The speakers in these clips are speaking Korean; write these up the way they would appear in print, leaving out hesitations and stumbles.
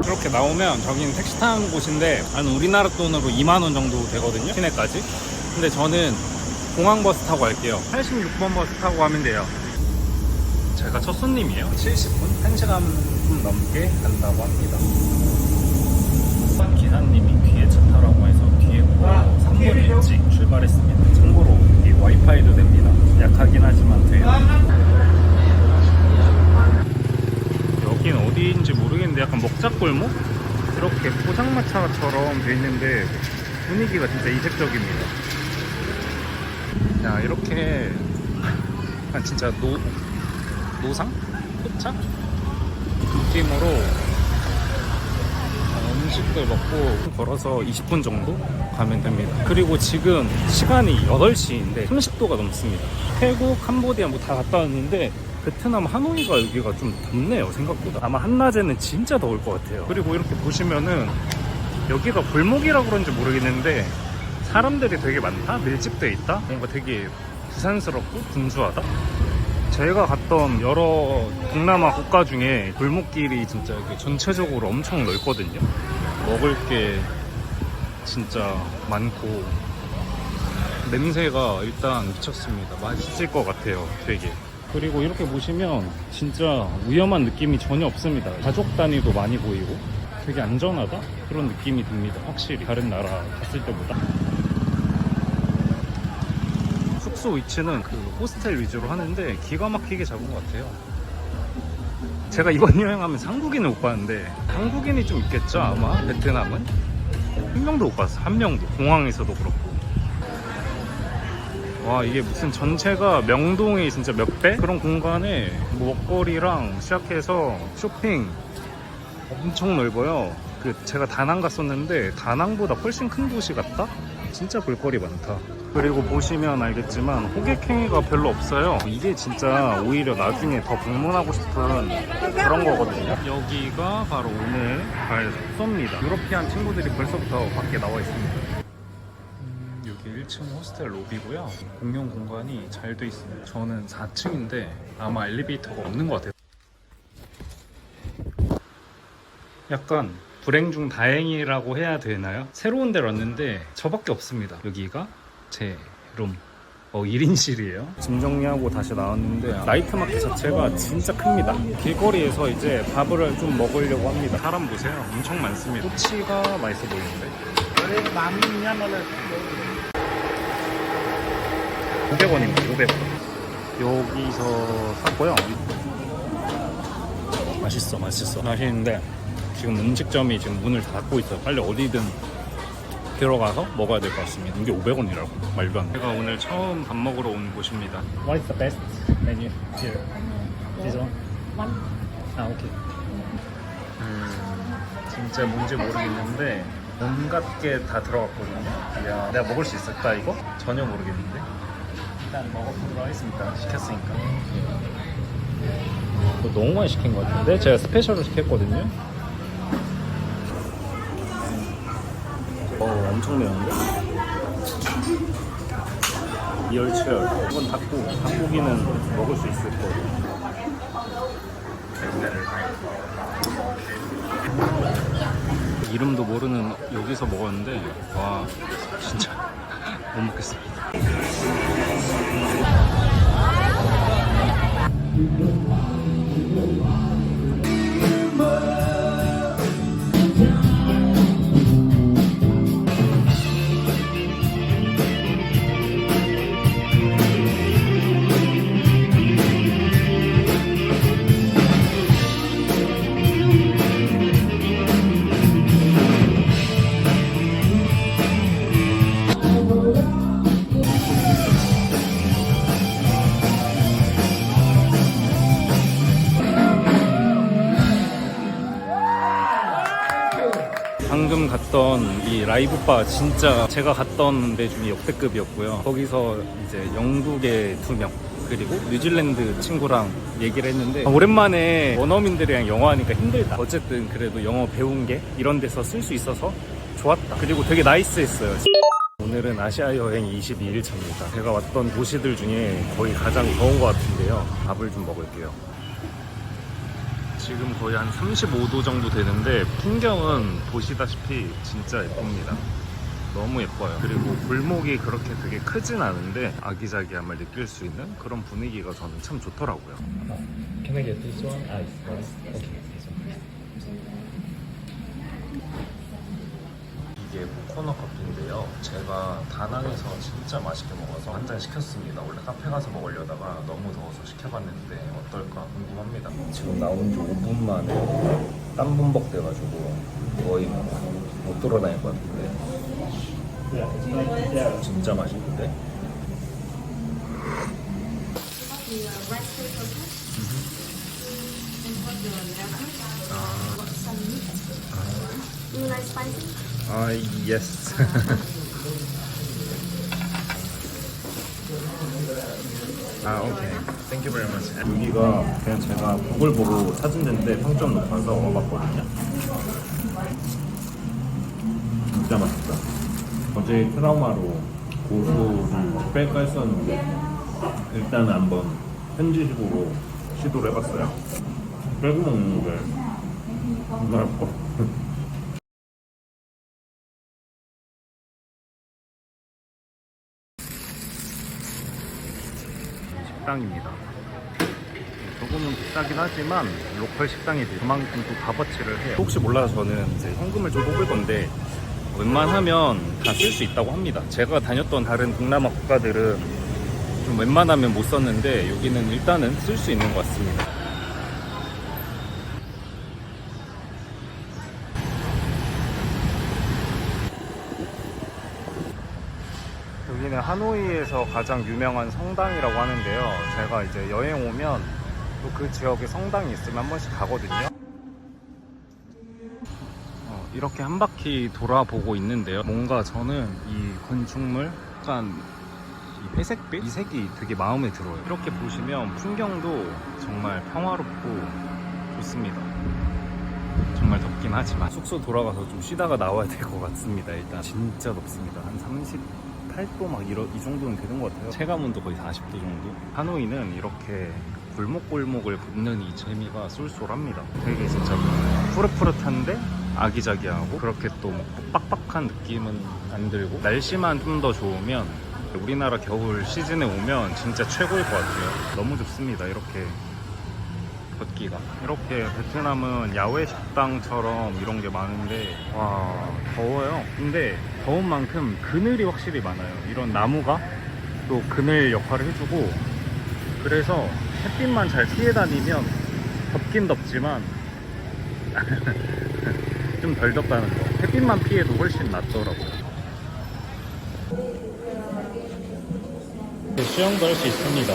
이렇게 나오면 저기는 택시 타는 곳인데 한 우리나라 돈으로 2만원 정도 되거든요, 시내까지. 근데 저는 공항버스 타고 갈게요. 86번 버스 타고 가면 돼요. 제가 첫 손님이에요. 70분? 1시간 좀 넘게 간다고 합니다. 기사님이 뒤에 차 타라고 해서 뒤에 보고 3분 일찍 출발했습니다. 참고로 이 와이파이도 됩니다. 약하긴 하지만 돼요. 여긴 어디인지 모르겠는데 약간 먹자골목? 이렇게 포장마차처럼 돼 있는데 분위기가 진짜 이색적입니다. 야, 이렇게 약간 진짜 노상? 포차? 느낌으로 음식들 먹고 걸어서 20분 정도 가면 됩니다. 그리고 지금 시간이 8시인데 30도가 넘습니다. 태국, 캄보디아 뭐 다 갔다 왔는데 베트남 하노이가 여기가 좀 덥네요, 생각보다. 아마 한낮에는 진짜 더울 것 같아요. 그리고 이렇게 보시면은 여기가 골목이라고 그런지 모르겠는데 사람들이 되게 많다? 밀집돼 있다? 뭔가 되게 부산스럽고 분주하다? 제가 갔던 여러 동남아 국가 중에 골목길이 진짜 이렇게 전체적으로 엄청 넓거든요. 먹을 게 진짜 많고 냄새가 일단 미쳤습니다. 맛있을 것 같아요, 되게. 그리고 이렇게 보시면 진짜 위험한 느낌이 전혀 없습니다. 가족 단위도 많이 보이고 되게 안전하다? 그런 느낌이 듭니다. 확실히 다른 나라 갔을 때보다. 숙소 위치는 그 호스텔 위주로 하는데 기가 막히게 잡은 것 같아요. 제가 이번 여행하면 한국인을 못 봤는데 한국인이 좀 있겠죠, 아마. 베트남은 한 명도 못 봤어. 한 명도. 공항에서도 그렇고. 와, 이게 무슨 전체가 명동의 진짜 몇 배? 그런 공간에 뭐 먹거리랑 시작해서 쇼핑 엄청 넓어요. 제가 다낭 갔었는데 다낭보다 훨씬 큰 도시 같다? 진짜 볼거리 많다. 그리고 보시면 알겠지만 호객행위가 별로 없어요. 이게 진짜 오히려 나중에 더 방문하고 싶은 그런 거거든요. 여기가 바로 오늘 갈 숙소입니다. 유러피안 친구들이 벌써부터 밖에 나와 있습니다. 여기 1층 호스텔 로비고요. 공용 공간이 잘 돼 있습니다. 저는 4층인데 아마 엘리베이터가 없는 것 같아요. 약간 불행 중 다행이라고 해야 되나요? 새로운 데로 왔는데 저밖에 없습니다. 여기가 제 룸. 1인실이에요. 짐 정리하고 다시 나왔는데 나이트마켓 자체가 진짜 큽니다. 길거리에서 이제 밥을 좀 먹으려고 합니다. 사람 보세요. 엄청 많습니다. 꼬치가 맛있어 보이는데 500원입니다. 500원. 여기서 샀고요. 맛있어. 맛있는데 지금 음식점이 지금 문을 닫고 있어요. 빨리 어디든 들어가서 먹어야 될 것 같습니다. 이게 500원이라고? 말도 안 돼. 제가 오늘 처음 밥 먹으러 온 곳입니다. What is the best menu here? This one? 아, 오케이. 진짜 뭔지 모르겠는데 온갖 게 다 들어갔거든요. 이야, 내가 먹을 수 있을까 이거? 전혀 모르겠는데. 일단 먹어보도록 하겠습니다. 시켰으니까. 너무 많이 시킨 것 같은데? 제가 스페셜로 시켰거든요. 엄청 매운데? 이열치열. 이건 닭고기는 먹을 수 있을 거예요. 이름도 모르는 여기서 먹었는데 와, 진짜 못 먹겠습니다. 방금 갔던 이 라이브바 진짜 제가 갔던 데 중에 역대급이었고요. 거기서 이제 영국의 2명 그리고 뉴질랜드 친구랑 얘기를 했는데 오랜만에 원어민들이랑 영어 하니까 힘들다. 어쨌든 그래도 영어 배운 게 이런 데서 쓸 수 있어서 좋았다. 그리고 되게 나이스했어요. 오늘은 아시아 여행 22일 차입니다. 제가 왔던 도시들 중에 거의 가장 더운 것 같은데요. 밥을 좀 먹을게요. 지금 거의 한 35도 정도 되는데 풍경은 보시다시피 진짜 예쁩니다. 너무 예뻐요. 그리고 골목이 그렇게 되게 크진 않은데 아기자기함을 느낄 수 있는 그런 분위기가 저는 참 좋더라고요. Can I get this one? Ice, right? Okay, this one. 이게 코코넛 커피인데요. 제가 다낭에서 진짜 맛있게 먹어서 한 잔 시켰습니다. 원래 카페 가서 먹으려다가 너무 더워서 시켜봤는데 어떨까 궁금합니다. 지금 나온 지 5분 만에 땀 범벅 돼가지고 거의 못 돌아다닐 것 같은데 진짜 맛있는데? 아, yes. 아, 오케이. Thank you very much. 여기가 그냥 제가 구글 보고 찾은데 평점 높아서 와봤거든요. 진짜 맛있다. 어제 트라우마로 고수를 뺄까 했었는데 일단은 한번 현지식으로 시도를 해봤어요. 빼고 먹는 게 나을 것 같아. 식당입니다. 조금은 비싸긴 하지만 로컬 식당이지 그만큼 또 값어치를 해요. 혹시 몰라서 저는 이제 현금을 좀 뽑을 건데 웬만하면 다 쓸 수 있다고 합니다. 제가 다녔던 다른 동남아 국가들은 좀 웬만하면 못 썼는데 여기는 일단은 쓸 수 있는 것 같습니다. 여기는 하노이에서 가장 유명한 성당이라고 하는데요. 제가 이제 여행 오면 또 그 지역에 성당이 있으면 한 번씩 가거든요. 이렇게 한 바퀴 돌아보고 있는데요. 뭔가 저는 이 건축물 약간 이 회색빛? 이 색이 되게 마음에 들어요. 이렇게 보시면 풍경도 정말 평화롭고 좋습니다. 정말 덥긴 하지만 숙소 돌아가서 좀 쉬다가 나와야 될 것 같습니다. 일단 진짜 덥습니다. 한 38도 막 이 정도는 되는 것 같아요. 체감온도 거의 40도 정도. 하노이는 이렇게 골목골목을 걷는 이 재미가 쏠쏠합니다. 되게 진짜 푸릇푸릇한데 아기자기하고 그렇게 또 빡빡한 느낌은 안 들고 날씨만 좀 더 좋으면 우리나라 겨울 시즌에 오면 진짜 최고일 것 같아요. 너무 좋습니다. 이렇게 걷기가. 이렇게 베트남은 야외 식당처럼 이런 게 많은데 와 더워요. 근데 더운 만큼 그늘이 확실히 많아요. 이런 나무가 또 그늘 역할을 해주고 그래서 햇빛만 잘 피해 다니면 덥긴 덥지만 좀 덜 덥다는 거. 햇빛만 피해도 훨씬 낫더라고요. 수영도 할 수 있습니다.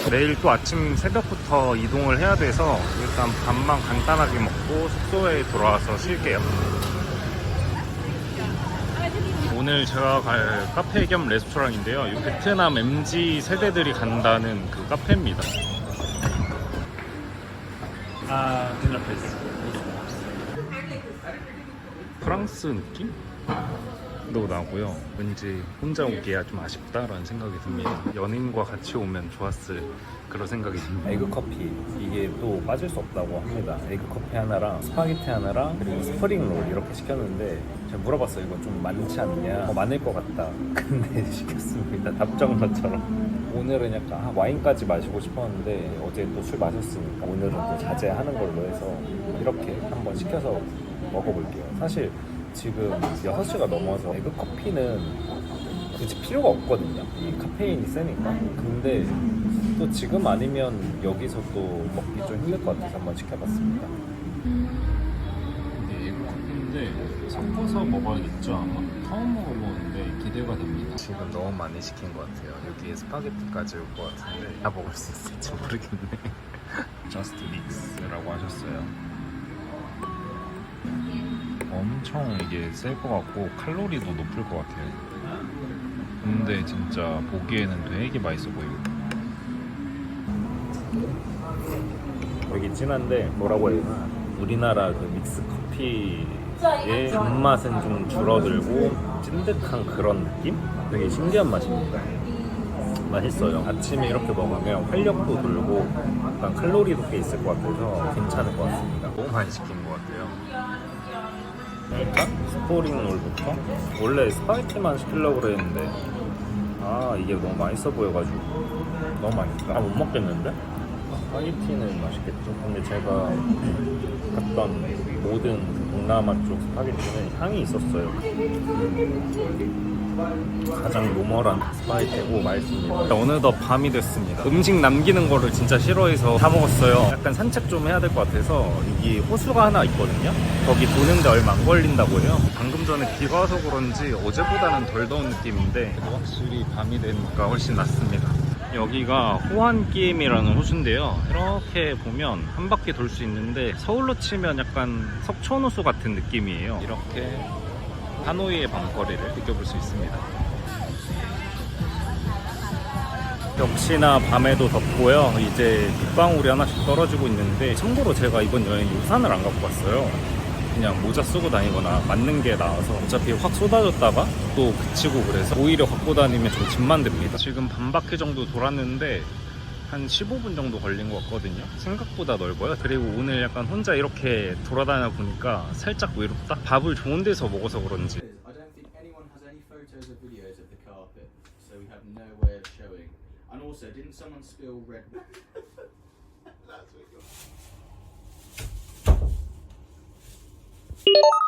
내일 또 아침 새벽부터 이동을 해야 돼서 일단 밥만 간단하게 먹고 숙소에 돌아와서 쉴게요. 오늘 제가 갈 카페 겸 레스토랑인데요. 이 베트남 MZ 세대들이 간다는 그 카페입니다. 프랑스 느낌? 도 나고요. 왠지 혼자 오기야 좀 아쉽다라는 생각이 듭니다. 연인과 같이 오면 좋았을 그런 생각이 듭니다. 에그 커피 이게 또 빠질 수 없다고 합니다. 에그 커피 하나랑 스파게티 하나랑 그리고 스프링 롤 이렇게 시켰는데 제가 물어봤어요. 이거 좀 많지 않냐? 많을 것 같다. 근데 시켰습니다. 답정너처럼. 오늘은 약간 와인까지 마시고 싶었는데 어제 또 술 마셨으니까 오늘은 또 자제하는 걸로 해서 이렇게 한번 시켜서 먹어볼게요. 사실 지금 6시가 넘어서 에그 커피는 굳이 필요가 없거든요. 이 카페인이 세니까. 근데 또 지금 아니면 여기서 또 먹기 좀 힘들 것 같아서 한번 시켜봤습니다. 이게 에그 커피인데 섞어서 먹어야겠죠 아마? 처음 먹어보는데 기대가 됩니다. 지금 너무 많이 시킨 것 같아요. 여기에 스파게티까지 올 것 같은데 다 먹을 수 있을지 모르겠네. Just Mix라고 하셨어요. 엄청 이게 셀 것 같고 칼로리도 높을 것 같아요. 근데 진짜 보기에는 되게 맛있어 보이고. 여기 진한데 뭐라고 해야 되나? 우리나라 그 믹스 커피의 단맛은 좀 줄어들고 찐득한 그런 느낌? 되게 신기한 맛입니다. 맛있어요. 아침에 이렇게 먹으면 활력도 돌고 약간 칼로리도 꽤 있을 것 같아서 괜찮을 것 같습니다. 너무 많이 시킨 것 같아요. 일단 스프링 롤부터 원래 스파게티만 시키려고 그랬는데 이게 너무 맛있어 보여가지고 너무 맛있다. 못 먹겠는데? 스파게티는 맛있겠죠. 근데 제가 갔던 모든 동남아 쪽 스파게티는 향이 있었어요. 가장 노멀한 스파게티고 맛있습니다. 어느덧 밤이 됐습니다. 음식 남기는 거를 진짜 싫어해서 다 먹었어요. 약간 산책 좀 해야 될 것 같아서 여기 호수가 하나 있거든요. 거기 도는데 얼마 안 걸린다고 해요. 방금 전에 비가 와서 그런지 어제보다는 덜 더운 느낌인데 확실히 밤이 되니까 훨씬 낫습니다. 여기가 호안기엠이라는 호수인데요. 이렇게 보면 한 바퀴 돌 수 있는데 서울로 치면 약간 석촌호수 같은 느낌이에요. 이렇게 하노이의 밤거리를 느껴볼 수 있습니다. 역시나 밤에도 덥고요. 이제 빗방울이 하나씩 떨어지고 있는데 참고로 제가 이번 여행 우산을 안 갖고 왔어요. 그냥 모자 쓰고 다니거나 맞는 게 나아서 어차피 확 쏟아졌다가 또 그치고 그래서 오히려 갖고 다니면 좀 짐만 됩니다. 지금 반 바퀴 정도 돌았는데 한 15분 정도 걸린 것 같거든요. 생각보다 넓어요. 그리고 오늘 약간 혼자 이렇게 돌아다녀 보니까 살짝 외롭다? 밥을 좋은 데서 먹어서 그런지 I don't think anyone has any photos or videos of the carpet, so we have no way of showing. And also, didn't someone spill red? That's what you got.